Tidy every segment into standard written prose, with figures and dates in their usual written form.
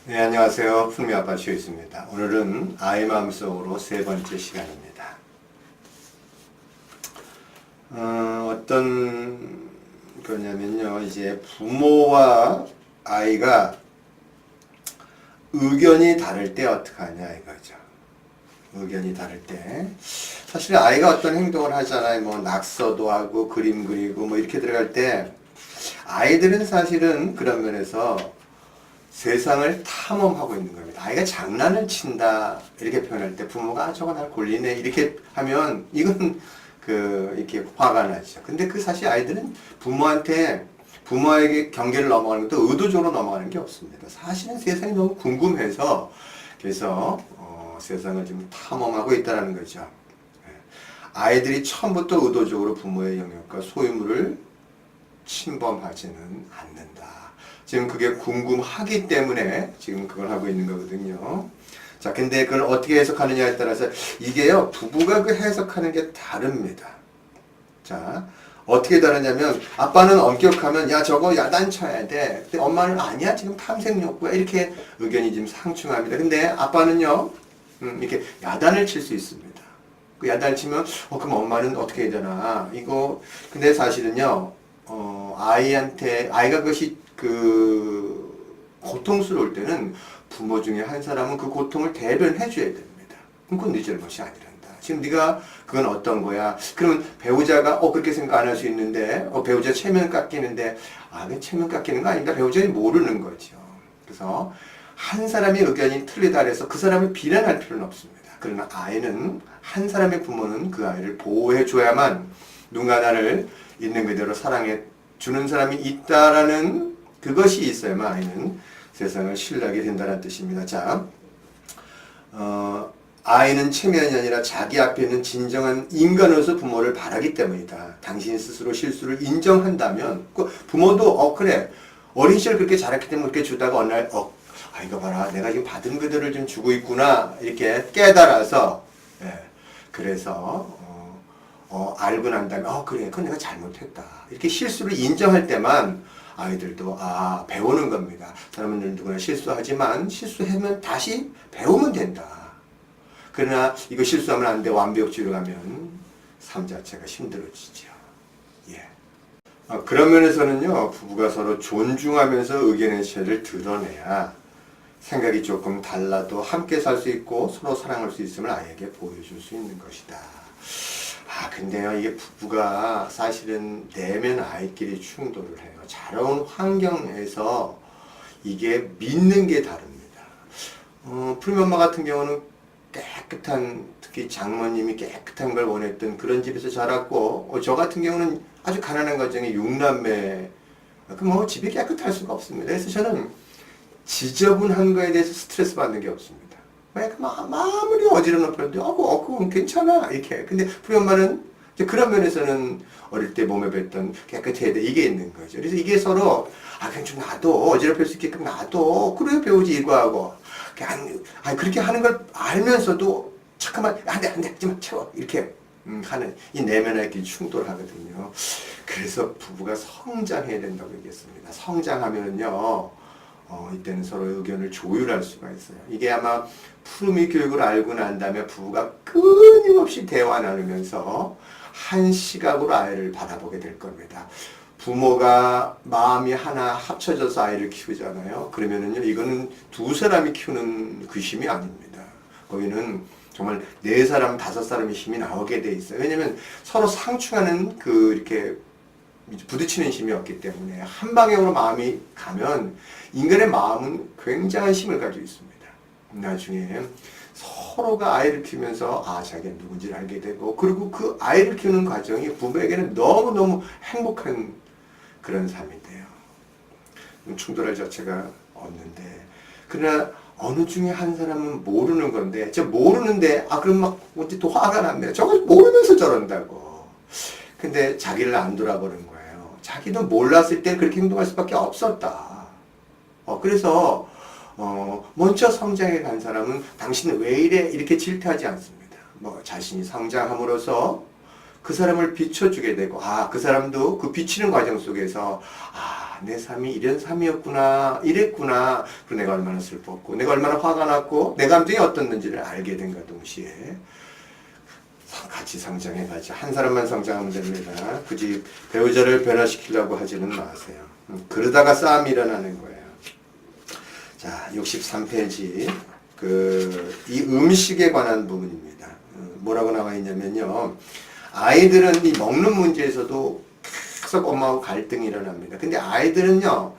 네, 안녕하세요. 풍미 아빠 주있습니다. 오늘은 아이 마음속으로 세 번째 시간입니다. 어떤 거냐면요, 이제 부모와 아이가 의견이 다를 때 어떻게 하냐 이거죠. 의견이 다를 때 사실 아이가 어떤 행동을 하잖아요. 뭐 낙서도 하고 그림 그리고 뭐 이렇게 들어갈 때 아이들은 사실은 그런 면에서 세상을 탐험하고 있는 겁니다. 아이가 장난을 친다 이렇게 표현할 때 부모가 저거 날 골리네 이렇게 하면 이건 이렇게 화가 나죠. 근데 그 사실 아이들은 부모에게 경계를 넘어가는 것도 의도적으로 넘어가는 게 없습니다. 사실은 세상이 너무 궁금해서 그래서 세상을 좀 탐험하고 있다는 거죠. 아이들이 처음부터 의도적으로 부모의 영역과 소유물을 침범하지는 않는다. 지금 그게 궁금하기 때문에 지금 그걸 하고 있는 거거든요. 자, 근데 그걸 어떻게 해석하느냐에 따라서 이게요, 부부가 그 해석하는 게 다릅니다. 자, 어떻게 다르냐면 아빠는 엄격하면 야 저거 야단쳐야 돼. 근데 엄마는 아니야 지금 탐색 욕구야. 이렇게 의견이 지금 상충합니다. 근데 아빠는요, 이렇게 야단을 칠 수 있습니다. 그 야단을 치면 그럼 엄마는 어떻게 해야 되나 이거. 근데 사실은요, 아이가 그것이 고통스러울 때는 부모 중에 한 사람은 그 고통을 대변해 줘야 됩니다. 그건 네 잘못이 아니란다. 지금 네가 그건 어떤 거야? 그러면 배우자가 그렇게 생각 안 할 수 있는데 배우자 체면 깎이는데 그 체면 깎이는 거 아닙니다. 배우자는 모르는 거죠. 그래서 한 사람의 의견이 틀리다 해서 그 사람을 비난할 필요는 없습니다. 그러나 아이는 한 사람의 부모는 그 아이를 보호해 줘야만 누군가 나를 있는 그대로 사랑해 주는 사람이 있다라는 그것이 있어야만 아이는 세상을 신뢰하게 된다는 뜻입니다. 자, 아이는 체면이 아니라 자기 앞에 있는 진정한 인간으로서 부모를 바라기 때문이다. 당신 스스로 실수를 인정한다면 부모도 그래 어린 시절 그렇게 잘했기 때문에 그렇게 주다가 어느 날 이거 봐라 내가 지금 받은 그대로 좀 주고 있구나 이렇게 깨달아서 그래서 알고 난 다음에 그래 그건 내가 잘못했다 이렇게 실수를 인정할 때만 아이들도 배우는 겁니다. 사람은 누구나 실수하지만 실수하면 다시 배우면 된다. 그러나 이거 실수하면 안 돼 완벽주의로 가면 삶 자체가 힘들어지죠. 예. 그런 면에서는요, 부부가 서로 존중하면서 의견의 차이를 드러내야 생각이 조금 달라도 함께 살 수 있고 서로 사랑할 수 있음을 아이에게 보여줄 수 있는 것이다. 근데요, 이게 부부가 사실은 내면 아이끼리 충돌을 해요. 자라온 환경에서 이게 믿는 게 다릅니다. 푸른 엄마 같은 경우는 깨끗한, 특히 장모님이 깨끗한 걸 원했던 그런 집에서 자랐고, 저 같은 경우는 아주 가난한 가정의 6남매, 집이 깨끗할 수가 없습니다. 그래서 저는 지저분한 거에 대해서 스트레스 받는 게 없습니다. 아무리 어지러운 편도 그건 괜찮아 이렇게. 근데 우리 엄마는 그런 면에서는 어릴 때 몸에 뱉던 깨끗해야 돼 이게 있는 거죠. 그래서 이게 서로 그냥 좀 놔둬 어지럽힐 수 있게끔 놔둬 그래 배우지 이거 하고 그렇게 하는 걸 알면서도 잠깐만 안돼 좀 채워 이렇게 하는 이 내면의 충돌하거든요. 그래서 부부가 성장해야 된다고 얘기했습니다. 성장하면은요. 이때는 서로의 의견을 조율할 수가 있어요. 이게 아마 푸르미 교육을 알고 난 다음에 부부가 끊임없이 대화 나누면서 한 시각으로 아이를 바라보게 될 겁니다. 부모가 마음이 하나 합쳐져서 아이를 키우잖아요. 그러면은요, 이거는 두 사람이 키우는 귀심이 아닙니다. 거기는 정말 4사람, 5사람의 힘이 나오게 돼 있어요. 왜냐면 서로 상충하는 이렇게 부딪히는 힘이 없기 때문에 한 방향으로 마음이 가면 인간의 마음은 굉장한 힘을 가지고 있습니다. 나중에 서로가 아이를 키우면서 자기가 누군지를 알게 되고 그리고 그 아이를 키우는 과정이 부부에게는 너무너무 행복한 그런 삶이 돼요. 충돌할 자체가 없는데 그러나 어느 중에 한 사람은 모르는 건데 모르는데 그럼 어째 또 화가 납니다. 저걸 모르면서 저런다고. 근데 자기를 안 돌아보는 거예요. 자기도 몰랐을 때 그렇게 행동할 수밖에 없었다. 그래서 먼저 성장해 간 사람은 당신은 왜 이래 이렇게 질타하지 않습니다. 자신이 성장함으로써 그 사람을 비춰주게 되고, 아, 그 사람도 그 비치는 과정 속에서, 아, 내 삶이 이런 삶이었구나, 이랬구나. 그리고 내가 얼마나 슬펐고, 내가 얼마나 화가 났고, 내 감정이 어떻는지를 알게 된과 동시에, 같이 성장해가지. 한 사람만 성장하면 됩니다. 굳이 배우자를 변화시키려고 하지는 마세요. 그러다가 싸움이 일어나는 거예요. 자, 63페이지. 이 음식에 관한 부분입니다. 뭐라고 나와 있냐면요. 아이들은 이 먹는 문제에서도 계속 엄마하고 갈등이 일어납니다. 근데 아이들은요,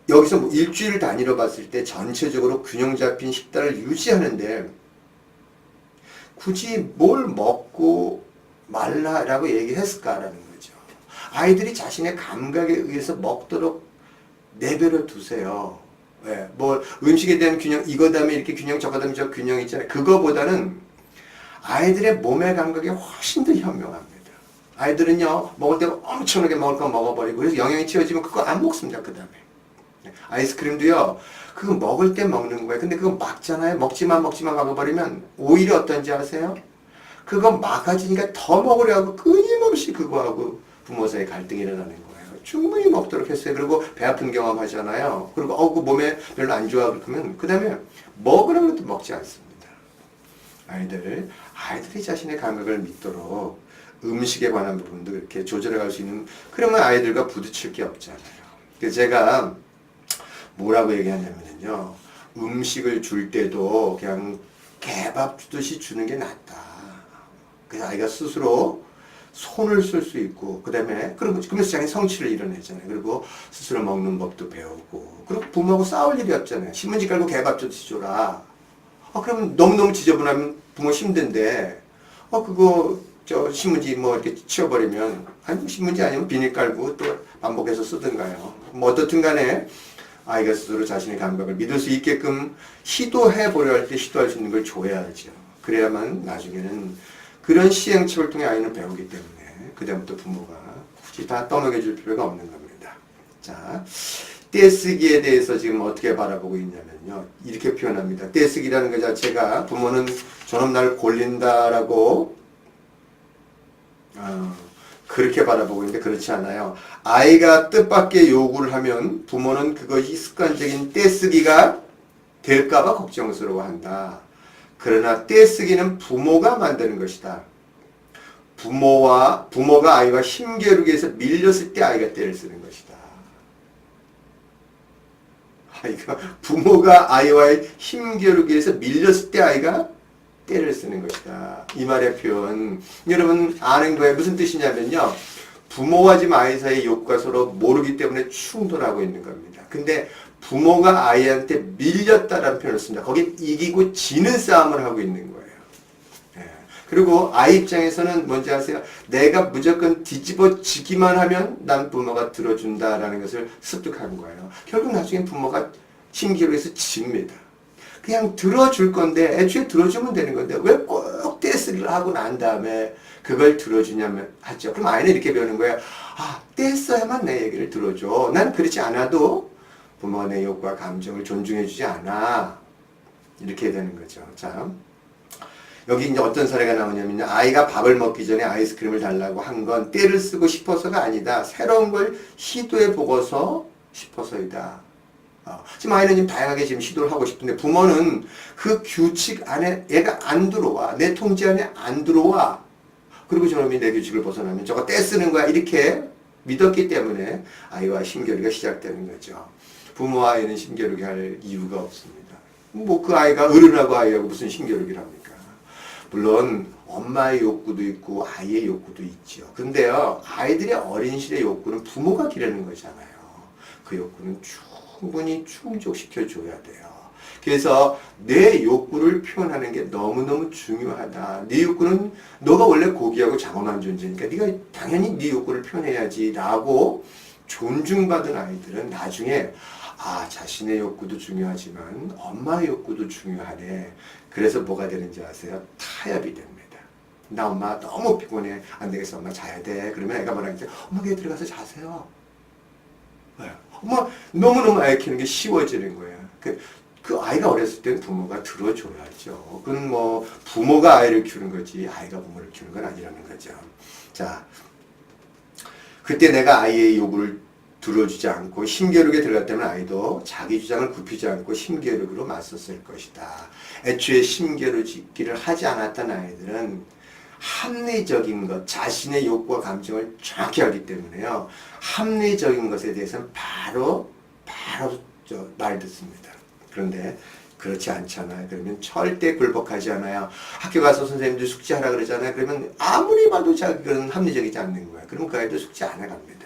여기서 뭐 일주일 단위로 봤을 때 전체적으로 균형 잡힌 식단을 유지하는데, 굳이 뭘 먹고 말라라고 얘기했을까라는 거죠. 아이들이 자신의 감각에 의해서 먹도록 내버려 두세요. 예, 뭐 음식에 대한 균형, 이거 다음에 이렇게 균형, 저거 다음에 저 균형 있잖아요. 그거보다는 아이들의 몸의 감각이 훨씬 더 현명합니다. 아이들은요, 먹을 때 엄청나게 먹을 거 먹어버리고, 그래서 영양이 채워지면 그거 안 먹습니다, 그 다음에. 아이스크림도요, 그거 먹을 때 먹는 거예요. 근데 그거 막잖아요. 먹지마 먹어버리면 오히려 어떤지 아세요? 그거 막아지니까 더 먹으려 하고 끊임없이 그거하고 부모 사이에 갈등이 일어나는 거예요. 충분히 먹도록 했어요. 그리고 배 아픈 경험 하잖아요. 그리고 그 몸에 별로 안 좋아 그러면 그 다음에 먹으라고 해도 먹지 않습니다. 아이들이 자신의 감각을 믿도록 음식에 관한 부분도 이렇게 조절해 갈 수 있는, 그러면 아이들과 부딪힐 게 없잖아요. 그래서 제가 뭐라고 얘기하냐면요. 음식을 줄 때도 그냥 개밥 주듯이 주는 게 낫다. 그래서 아이가 스스로 손을 쓸 수 있고, 그 다음에, 그러면서 자기 성취를 이뤄내잖아요. 그리고 스스로 먹는 법도 배우고, 그리고 부모하고 싸울 일이 없잖아요. 신문지 깔고 개밥 주듯이 줘라. 그러면 너무너무 지저분하면 부모 힘든데, 신문지 뭐 이렇게 치워버리면, 아니, 신문지 아니면 비닐 깔고 또 반복해서 쓰든가요. 뭐 어떻든 간에, 아이가 스스로 자신의 감각을 믿을 수 있게끔 시도해보려 할 때 시도할 수 있는 걸 줘야죠. 그래야만 나중에는 그런 시행착오를 통해 아이는 배우기 때문에 그다음부터 부모가 굳이 다 떠먹여줄 필요가 없는 겁니다. 자, 떼쓰기에 대해서 지금 어떻게 바라보고 있냐면요. 이렇게 표현합니다. 떼쓰기라는 것 자체가 부모는 저놈 날 골린다라고 그렇게 바라보고 있는데 그렇지 않아요. 아이가 뜻밖의 요구를 하면 부모는 그것이 습관적인 떼쓰기가 될까봐 걱정스러워한다. 그러나 떼쓰기는 부모가 만드는 것이다. 부모가 아이와 힘겨루기에서 밀렸을 때 아이가 떼를 쓰는 것이다. 부모가 아이와의 힘겨루기에서 밀렸을 때 아이가 떼를 쓰는 것이다. 이 말의 표현 여러분 아는 거예요. 무슨 뜻이냐면요. 부모와 지금 아이 사이의 욕구가 서로 모르기 때문에 충돌하고 있는 겁니다. 근데 부모가 아이한테 밀렸다라는 표현을 씁니다. 거기 이기고 지는 싸움을 하고 있는 거예요. 예. 그리고 아이 입장에서는 뭔지 아세요? 내가 무조건 뒤집어지기만 하면 난 부모가 들어준다라는 것을 습득한 거예요. 결국 나중에 부모가 힘기로해서 집니다. 그냥 들어줄 건데 애초에 들어주면 되는 건데 왜 꼭 떼쓰기를 하고 난 다음에 그걸 들어주냐면 하죠. 그럼 아이는 이렇게 배우는 거예요. 떼써야만 내 얘기를 들어줘. 난 그렇지 않아도 부모가 내 욕구와 감정을 존중해주지 않아. 이렇게 되는 거죠. 자, 여기 이제 어떤 사례가 나오냐면요. 아이가 밥을 먹기 전에 아이스크림을 달라고 한 건 떼를 쓰고 싶어서가 아니다. 새로운 걸 시도해보고서 싶어서이다. 지금 아이는 지금 다양하게 지금 시도를 하고 싶은데 부모는 그 규칙 안에 얘가 안 들어와. 내 통제 안에 안 들어와. 그리고 저놈이 내 규칙을 벗어나면 저거 떼쓰는 거야. 이렇게 믿었기 때문에 아이와 힘겨루기가 시작되는 거죠. 부모와 아이는 힘겨루기 할 이유가 없습니다. 뭐 그 아이가 어른하고 아이하고 무슨 힘겨루기를 합니까? 물론 엄마의 욕구도 있고 아이의 욕구도 있죠. 근데요. 아이들의 어린 시절의 욕구는 부모가 기르는 거잖아요. 그 욕구는 충분히 충족시켜줘야 돼요. 그래서 내 욕구를 표현하는 게 너무너무 중요하다. 네 욕구는 너가 원래 고귀하고 장엄한 존재니까 네가 당연히 네 욕구를 표현해야지 라고 존중받은 아이들은 나중에 자신의 욕구도 중요하지만 엄마의 욕구도 중요하네. 그래서 뭐가 되는지 아세요? 타협이 됩니다. 나 엄마 너무 피곤해. 안 되겠어. 엄마 자야 돼. 그러면 애가 뭐라 하겠지? 엄마 걔 들어가서 자세요. 엄마 너무너무 아이 키우는 게 쉬워지는 거예요. 그 아이가 어렸을 때는 부모가 들어줘야죠. 그건 뭐 부모가 아이를 키우는 거지 아이가 부모를 키우는 건 아니라는 거죠. 자, 그때 내가 아이의 요구를 들어주지 않고 힘겨루게 들어갔다면 아이도 자기 주장을 굽히지 않고 힘겨루기로 맞섰을 것이다. 애초에 힘겨루기를 하지 않았던 아이들은 합리적인 것, 자신의 욕구와 감정을 정확히 알기 때문에요. 합리적인 것에 대해서는 바로 말 듣습니다. 그런데 그렇지 않잖아요. 그러면 절대 굴복하지 않아요. 학교 가서 선생님들 숙제하라 그러잖아요. 그러면 아무리 봐도 자기는 합리적이지 않는 거예요. 그러면 그 아이도 숙제 안 해갑니다.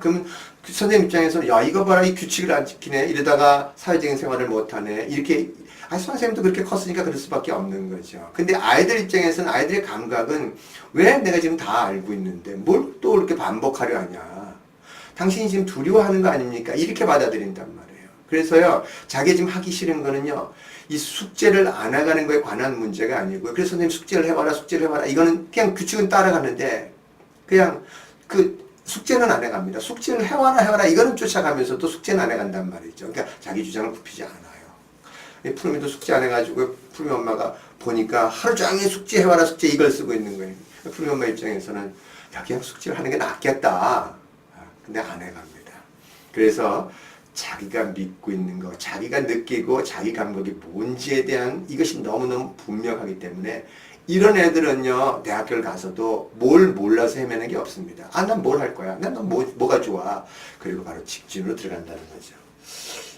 그러면 그 선생님 입장에서는 야 이거 봐라 이 규칙을 안 지키네 이러다가 사회적인 생활을 못하네 이렇게 선생님도 그렇게 컸으니까 그럴 수밖에 없는 거죠. 근데 아이들 입장에서는 아이들의 감각은 왜 내가 지금 다 알고 있는데 뭘 또 이렇게 반복하려 하냐 당신이 지금 두려워하는 거 아닙니까 이렇게 받아들인단 말이에요. 그래서요 자기 지금 하기 싫은 거는요 이 숙제를 안 해가는 거에 관한 문제가 아니고요. 그래서 선생님 숙제를 해봐라 이거는 그냥 규칙은 따라가는데 그냥 숙제는 안 해갑니다. 숙제를 해와라 이거는 쫓아가면서도 숙제는 안 해간단 말이죠. 그러니까 자기 주장을 굽히지 않아요. 푸르미도 숙제 안 해가지고 푸르미 엄마가 보니까 하루 종일 숙제 해와라 숙제 이걸 쓰고 있는 거예요. 푸르미 엄마 입장에서는 야 그냥 숙제를 하는 게 낫겠다. 근데 안 해갑니다. 그래서 자기가 믿고 있는 거, 자기가 느끼고 자기 감각이 뭔지에 대한 이것이 너무너무 분명하기 때문에 이런 애들은요 대학교를 가서도 뭘 몰라서 헤매는 게 없습니다. 난 뭘 할 거야. 난 뭐가 좋아. 그리고 바로 직진으로 들어간다는 거죠.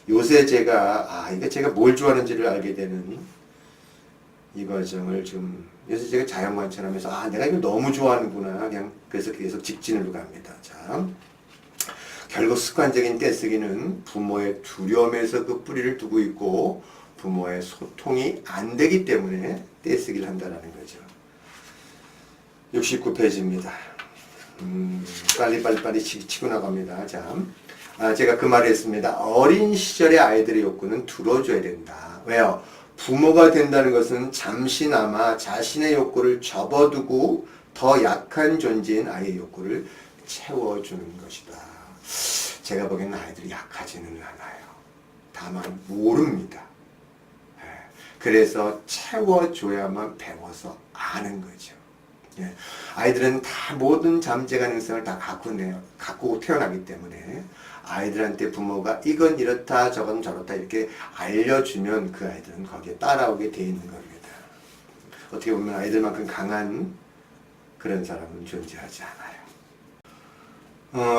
요새 제가 제가 뭘 좋아하는지를 알게 되는 이 과정을 요새 제가 자연 관찰하면서 내가 이걸 너무 좋아하는구나. 그냥 그래서 계속 직진으로 갑니다. 자, 결국 습관적인 떼쓰기는 부모의 두려움에서 그 뿌리를 두고 있고 부모의 소통이 안 되기 때문에 떼쓰기를 한다는 거죠. 69페이지입니다. 빨리 치고 나갑니다. 자, 제가 그 말을 했습니다. 어린 시절의 아이들의 욕구는 들어줘야 된다. 왜요? 부모가 된다는 것은 잠시나마 자신의 욕구를 접어두고 더 약한 존재인 아이의 욕구를 채워주는 것이다. 제가 보기에는 아이들이 약하지는 않아요. 다만 모릅니다. 그래서 채워줘야만 배워서 아는 거죠. 아이들은 다 모든 잠재 가능성을 다 갖고 태어나기 때문에 아이들한테 부모가 이건 이렇다 저건 저렇다 이렇게 알려주면 그 아이들은 거기에 따라오게 돼 있는 겁니다. 어떻게 보면 아이들만큼 강한 그런 사람은 존재하지 않아요.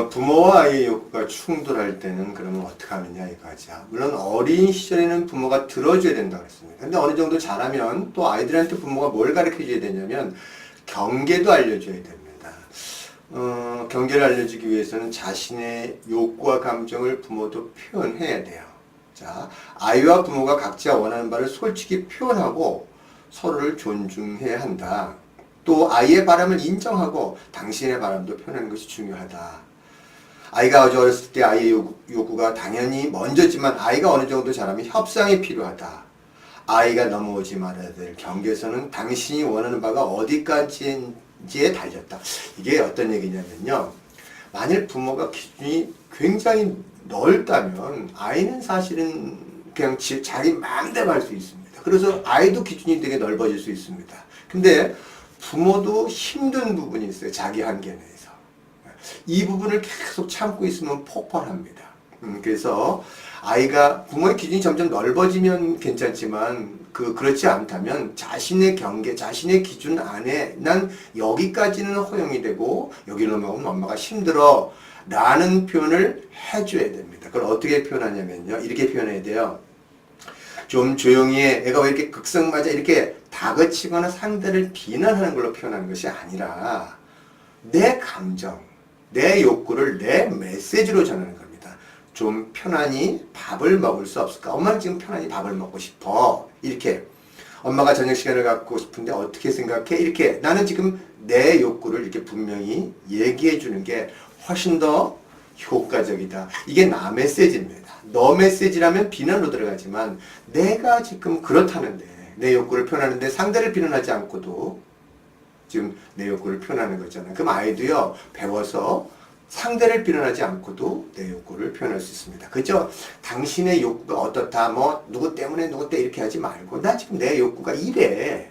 부모와 아이의 욕구가 충돌할 때는 그러면 어떻게 하느냐 이거죠. 물론 어린 시절에는 부모가 들어줘야 된다고 했습니다. 근데 어느 정도 자라면 또 아이들한테 부모가 뭘 가르쳐 줘야 되냐면 경계도 알려줘야 됩니다. 경계를 알려주기 위해서는 자신의 욕구와 감정을 부모도 표현해야 돼요. 자, 아이와 부모가 각자 원하는 바를 솔직히 표현하고 서로를 존중해야 한다. 또 아이의 바람을 인정하고 당신의 바람도 표현하는 것이 중요하다. 아이가 아주 어렸을 때 아이의 요구가 당연히 먼저지만 아이가 어느 정도 자라면 협상이 필요하다. 아이가 넘어오지 말아야 될 경계선은 당신이 원하는 바가 어디까지인지에 달렸다. 이게 어떤 얘기냐면요. 만일 부모가 기준이 굉장히 넓다면 아이는 사실은 그냥 자기 마음대로 할 수 있습니다. 그래서 아이도 기준이 되게 넓어질 수 있습니다. 근데 부모도 힘든 부분이 있어요. 자기 한계 내에서. 이 부분을 계속 참고 있으면 폭발합니다. 그래서 아이가 부모의 기준이 점점 넓어지면 괜찮지만 그렇지 않다면 자신의 경계, 자신의 기준 안에 난 여기까지는 허용이 되고 여기로 넘어가면 엄마가 힘들어 라는 표현을 해줘야 됩니다. 그걸 어떻게 표현하냐면요. 이렇게 표현해야 돼요. 좀 조용히 해. 애가 왜 이렇게 극성맞아 이렇게 다그치거나 상대를 비난하는 걸로 표현하는 것이 아니라 내 감정, 내 욕구를 내 메시지로 전하는 겁니다. 좀 편안히 밥을 먹을 수 없을까? 엄마는 지금 편안히 밥을 먹고 싶어. 이렇게 엄마가 저녁 시간을 갖고 싶은데 어떻게 생각해? 이렇게 나는 지금 내 욕구를 이렇게 분명히 얘기해 주는 게 훨씬 더 효과적이다. 이게 나 메시지입니다. 너 메시지라면 비난으로 들어가지만 내가 지금 그렇다는데 내 욕구를 표현하는데 상대를 비난하지 않고도 지금 내 욕구를 표현하는 거잖아요. 그럼 아이도요 배워서 상대를 비난하지 않고도 내 욕구를 표현할 수 있습니다. 그죠? 당신의 욕구가 어떻다 누구 때문에 이렇게 하지 말고 나 지금 내 욕구가 이래.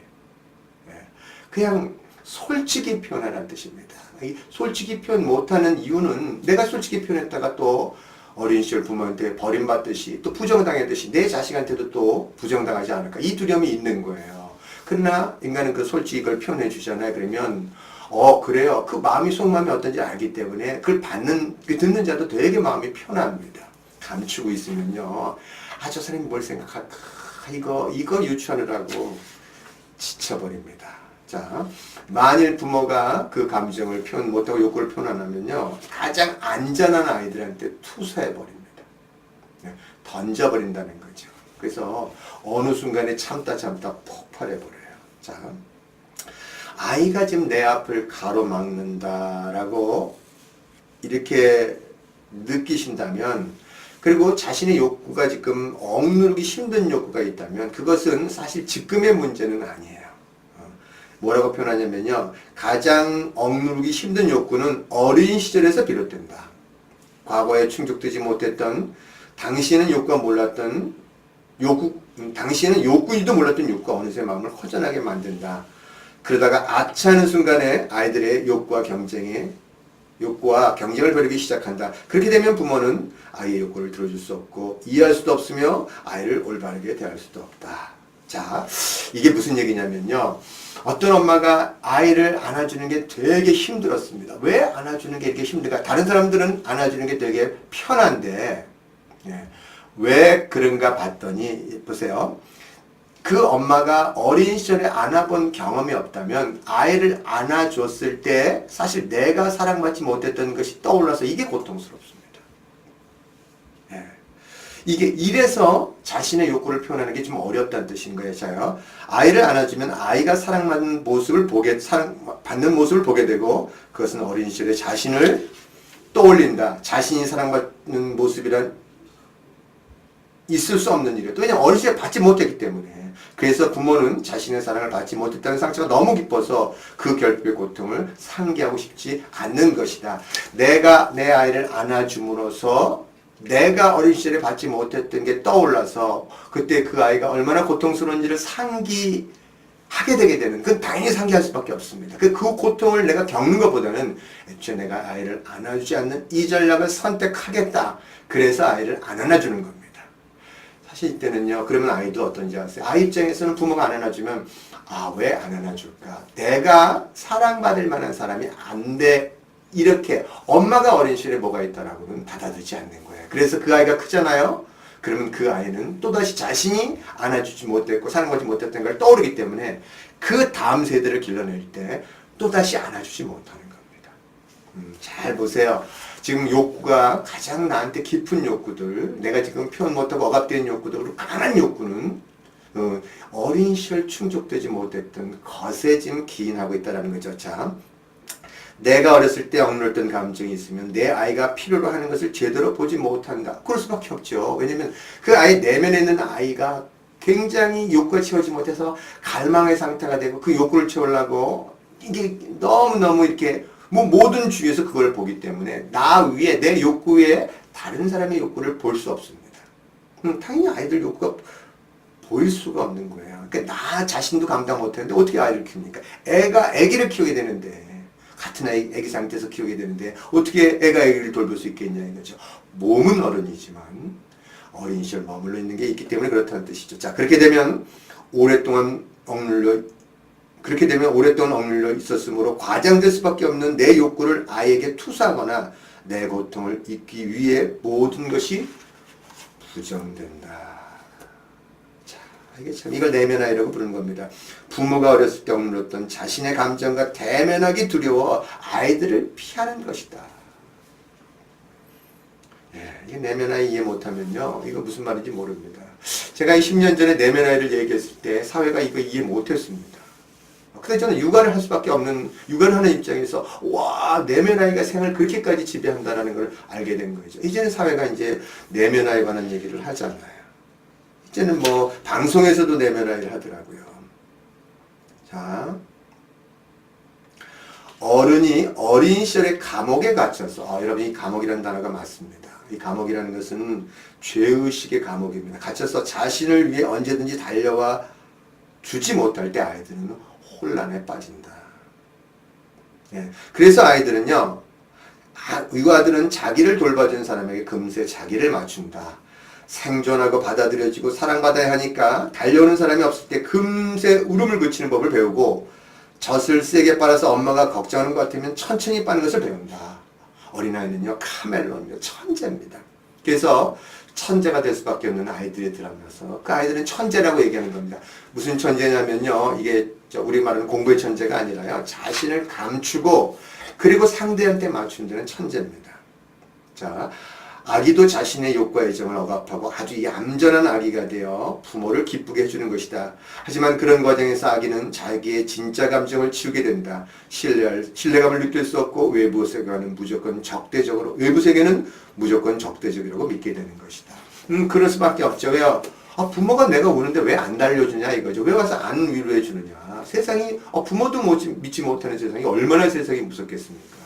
그냥 솔직히 표현하라는 뜻입니다. 이 솔직히 표현 못하는 이유는 내가 솔직히 표현했다가 또 어린 시절 부모한테 버림받듯이 또 부정당했듯이 내 자식한테도 또 부정당하지 않을까 이 두려움이 있는 거예요. 그러나 인간은 그 솔직히 그걸 표현해 주잖아요. 그러면 그래요. 그 마음이 속마음이 어떤지 알기 때문에 그걸 듣는 자도 되게 마음이 편합니다. 감추고 있으면요. 저 사람이 뭘 생각할까? 이거 유추하느라고 지쳐버립니다. 자, 만일 부모가 그 감정을 표현 못하고 욕구를 표현 안 하면요. 가장 안전한 아이들한테 투사해버립니다. 던져버린다는 거죠. 그래서 어느 순간에 참다 폭발해버려요. 자, 아이가 지금 내 앞을 가로막는다라고 이렇게 느끼신다면 그리고 자신의 욕구가 지금 억누르기 힘든 욕구가 있다면 그것은 사실 지금의 문제는 아니에요. 뭐라고 표현하냐면요. 가장 억누르기 힘든 욕구는 어린 시절에서 비롯된다. 과거에 충족되지 못했던 당시에는 욕구가 몰랐던 당시에는 욕구인지도 몰랐던 욕구가 어느새 마음을 허전하게 만든다. 그러다가 아차하는 순간에 아이들의 욕구와 경쟁을 벌이기 시작한다. 그렇게 되면 부모는 아이의 욕구를 들어줄 수 없고 이해할 수도 없으며 아이를 올바르게 대할 수도 없다. 자, 이게 무슨 얘기냐면요. 어떤 엄마가 아이를 안아주는 게 되게 힘들었습니다. 왜 안아주는 게 이렇게 힘들까? 다른 사람들은 안아주는 게 되게 편한데 왜 그런가 봤더니 보세요. 그 엄마가 어린 시절에 안아본 경험이 없다면 아이를 안아줬을 때 사실 내가 사랑받지 못했던 것이 떠올라서 이게 고통스럽습니다. 이게 이래서 자신의 욕구를 표현하는 게 좀 어렵다는 뜻인 거예요. 자요. 아이를 안아주면 아이가 사랑받는 모습을 받는 모습을 보게 되고 그것은 어린 시절에 자신을 떠올린다. 자신이 사랑받는 모습이란 있을 수 없는 일이에요. 왜냐하면 어린 시절에 받지 못했기 때문에. 그래서 부모는 자신의 사랑을 받지 못했다는 상처가 너무 깊어서 그 결핍의 고통을 상기하고 싶지 않는 것이다. 내가 내 아이를 안아줌으로써 내가 어린 시절에 받지 못했던 게 떠올라서 그때 그 아이가 얼마나 고통스러운지를 상기하게 되게 되는, 그건 당연히 상기할 수밖에 없습니다. 그 고통을 내가 겪는 것보다는 애초에 내가 아이를 안아주지 않는 이 전략을 선택하겠다. 그래서 아이를 안 안아주는 겁니다. 사실 이때는요, 그러면 아이도 어떤지 아세요? 아이 입장에서는 부모가 안 안아주면 왜 안 안아줄까? 내가 사랑받을 만한 사람이 안 돼. 이렇게 엄마가 어린 시절에 뭐가 있다라고는 받아들이지 않는 거예요. 그래서 그 아이가 크잖아요. 그러면 그 아이는 또다시 자신이 안아주지 못했고 사랑받지 못했던 걸 떠오르기 때문에 그 다음 세대를 길러낼 때 또다시 안아주지 못하는 겁니다. 잘 보세요. 지금 욕구가 가장 나한테 깊은 욕구들, 내가 지금 표현 못하고 억압된 욕구들, 그리고 강한 욕구는 어린 시절 충족되지 못했던 것에 지금 기인하고 있다는 거죠. 자, 내가 어렸을 때 억눌렀던 감정이 있으면 내 아이가 필요로 하는 것을 제대로 보지 못한다. 그럴 수밖에 없죠. 왜냐면 그 아이 내면에 있는 아이가 굉장히 욕구가 채우지 못해서 갈망의 상태가 되고 그 욕구를 채우려고 이게 너무너무 이렇게 모든 주위에서 그걸 보기 때문에 나 위에 내 욕구 위에 다른 사람의 욕구를 볼 수 없습니다. 당연히 아이들 욕구가 보일 수가 없는 거예요. 그러니까 나 자신도 감당 못하는데 어떻게 아이를 키웁니까? 애기를 키우게 되는데 같은 애기 상태에서 키우게 되는데 어떻게 애가 애기를 돌볼 수 있겠냐 이거죠. 몸은 어른이지만 어린 시절 머물러 있는 게 있기 때문에 그렇다는 뜻이죠. 자, 그렇게 되면 오랫동안 억눌려 있었으므로 과장될 수밖에 없는 내 욕구를 아이에게 투사하거나 내 고통을 잊기 위해 모든 것이 부정된다. 이게 참 이걸 내면아이라고 부르는 겁니다. 부모가 어렸을 때 억눌렀던 자신의 감정과 대면하기 두려워 아이들을 피하는 것이다. 이게 내면아이 이해 못하면요, 이거 무슨 말인지 모릅니다. 제가 10년 전에 내면아이를 얘기했을 때 사회가 이거 이해 못했습니다. 근데 저는 육아를 할 수밖에 없는, 육아를 하는 입장에서 와, 내면아이가 생을 그렇게까지 지배한다는 걸 알게 된 거죠. 이제는 사회가 이제 내면아이에 관한 얘기를 하잖아요. 이제는 방송에서도 내면아이를 하더라고요. 자, 어른이 어린 시절에 감옥에 갇혀서, 여러분 이 감옥이라는 단어가 맞습니다. 이 감옥이라는 것은 죄의식의 감옥입니다. 갇혀서 자신을 위해 언제든지 달려와 주지 못할 때 아이들은 혼란에 빠진다. 예. 그래서 아이들은요, 의과들은 자기를 돌봐준 사람에게 금세 자기를 맞춘다. 생존하고 받아들여지고 사랑받아야 하니까 달려오는 사람이 없을 때 금세 울음을 그치는 법을 배우고 젖을 세게 빨아서 엄마가 걱정하는 것 같으면 천천히 빠는 것을 배운다. 어린아이는요, 카멜론이요, 천재입니다. 그래서 천재가 될 수밖에 없는 아이들의 드라마라서 그 아이들은 천재라고 얘기하는 겁니다. 무슨 천재냐면요, 이게 우리 말하는 공부의 천재가 아니라요, 자신을 감추고 그리고 상대한테 맞추는 데는 천재입니다. 자, 아기도 자신의 욕과 애정을 억압하고 아주 얌전한 아기가 되어 부모를 기쁘게 해주는 것이다. 하지만 그런 과정에서 아기는 자기의 진짜 감정을 지우게 된다. 신뢰감을 느낄 수 없고 외부 세계는 무조건 적대적이라고 믿게 되는 것이다. 그럴 수밖에 없죠. 왜요? 부모가 내가 우는데 왜 안 달려주냐 이거죠. 왜 와서 안 위로해 주느냐. 세상이 부모도 믿지 못하는 세상이 얼마나 세상이 무섭겠습니까?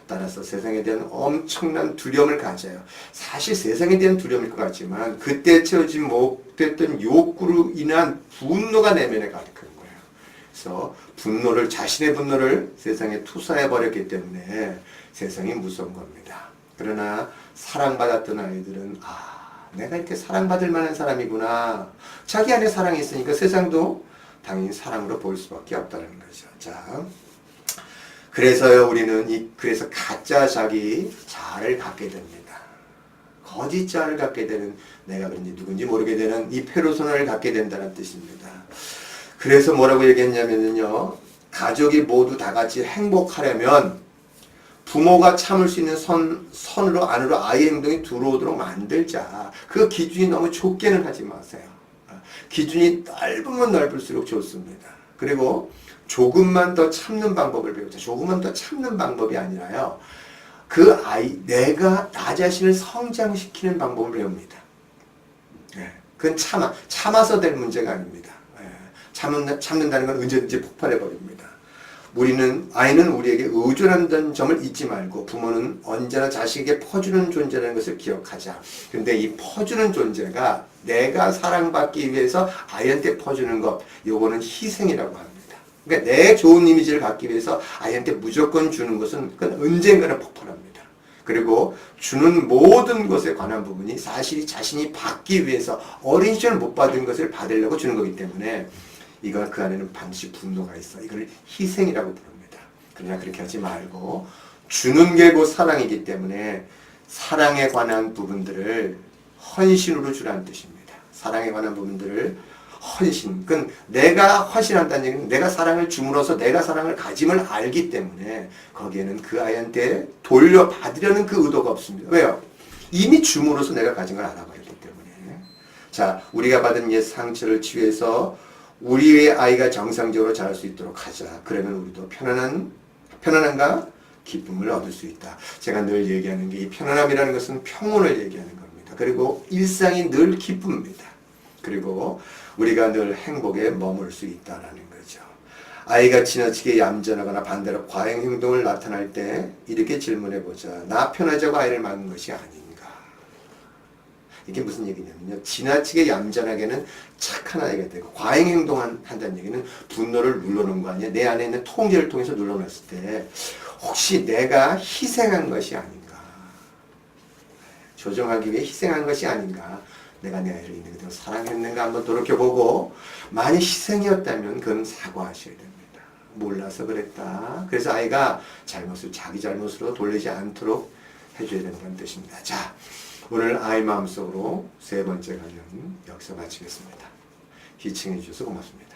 따라서 세상에 대한 엄청난 두려움을 가져요. 사실 세상에 대한 두려움일 것 같지만 그때 채우지 못했던 욕구로 인한 분노가 내면에 가득한 거예요. 그래서 자신의 분노를 세상에 투사해버렸기 때문에 세상이 무서운 겁니다. 그러나 사랑받았던 아이들은 내가 이렇게 사랑받을 만한 사람이구나. 자기 안에 사랑이 있으니까 세상도 당연히 사랑으로 볼 수밖에 없다는 거죠. 자, 그래서요, 그래서 가짜 자를 갖게 됩니다. 거짓 자를 갖게 되는, 내가 그런지 누군지 모르게 되는 이 페르소나를 갖게 된다는 뜻입니다. 그래서 뭐라고 얘기했냐면요, 가족이 모두 다 같이 행복하려면 부모가 참을 수 있는 선으로 안으로 아이의 행동이 들어오도록 만들자. 그 기준이 너무 좁게는 하지 마세요. 기준이 넓으면 넓을수록 좋습니다. 그리고 조금만 더 참는 방법을 배우자. 조금만 더 참는 방법이 아니라요, 내가 나 자신을 성장시키는 방법을 배웁니다. 그건 참아서 될 문제가 아닙니다. 참는다는 건 언제든지 폭발해버립니다. 아이는 우리에게 의존한다는 점을 잊지 말고 부모는 언제나 자식에게 퍼주는 존재라는 것을 기억하자. 근데 이 퍼주는 존재가 내가 사랑받기 위해서 아이한테 퍼주는 것, 요거는 희생이라고 합니다. 그러니까 내 좋은 이미지를 갖기 위해서 아이한테 무조건 주는 것은 그건 언젠가는 폭발합니다. 그리고 주는 모든 것에 관한 부분이 사실이 자신이 받기 위해서 어린 시절 못 받은 것을 받으려고 주는 거기 때문에 이건 그 안에는 반드시 분노가 있어. 이걸 희생이라고 부릅니다. 그러나 그렇게 하지 말고 주는 게 곧 사랑이기 때문에 사랑에 관한 부분들을 헌신으로 주라는 뜻입니다. 사랑에 관한 부분들을 그건 내가 헌신한다는 얘기는 내가 사랑을 줌으로써 내가 사랑을 가짐을 알기 때문에 거기에는 그 아이한테 돌려받으려는 그 의도가 없습니다. 왜요? 이미 줌으로써 내가 가진 걸 알아버렸기 때문에. 자, 우리가 받은 옛 상처를 치유해서 우리의 아이가 정상적으로 자랄 수 있도록 하자. 그러면 우리도 편안함과 기쁨을 얻을 수 있다. 제가 늘 얘기하는 게 이 편안함이라는 것은 평온을 얘기하는 겁니다. 그리고 일상이 늘 기쁨입니다. 그리고 우리가 늘 행복에 머물 수 있다라는 거죠. 아이가 지나치게 얌전하거나 반대로 과잉 행동을 나타날 때 이렇게 질문해 보자. 나 편하자고 아이를 막는 것이 아닌가? 이게 무슨 얘기냐면요, 지나치게 얌전하게는 착한 아이가 되고 과잉 행동한다는 얘기는 분노를 눌러놓은 거 아니야? 내 안에 있는 통제를 통해서 눌러놨을 때 혹시 내가 희생한 것이 아닌가? 조정하기 위해 희생한 것이 아닌가? 내가 내 아이를 있는 그대로 사랑했는가 한번 돌이켜보고, 만약 희생이었다면 그건 사과하셔야 됩니다. 몰라서 그랬다. 그래서 아이가 자기 잘못으로 돌리지 않도록 해줘야 된다는 뜻입니다. 자, 오늘 아이 마음속으로 세 번째 강연 여기서 마치겠습니다. 시청해 주셔서 고맙습니다.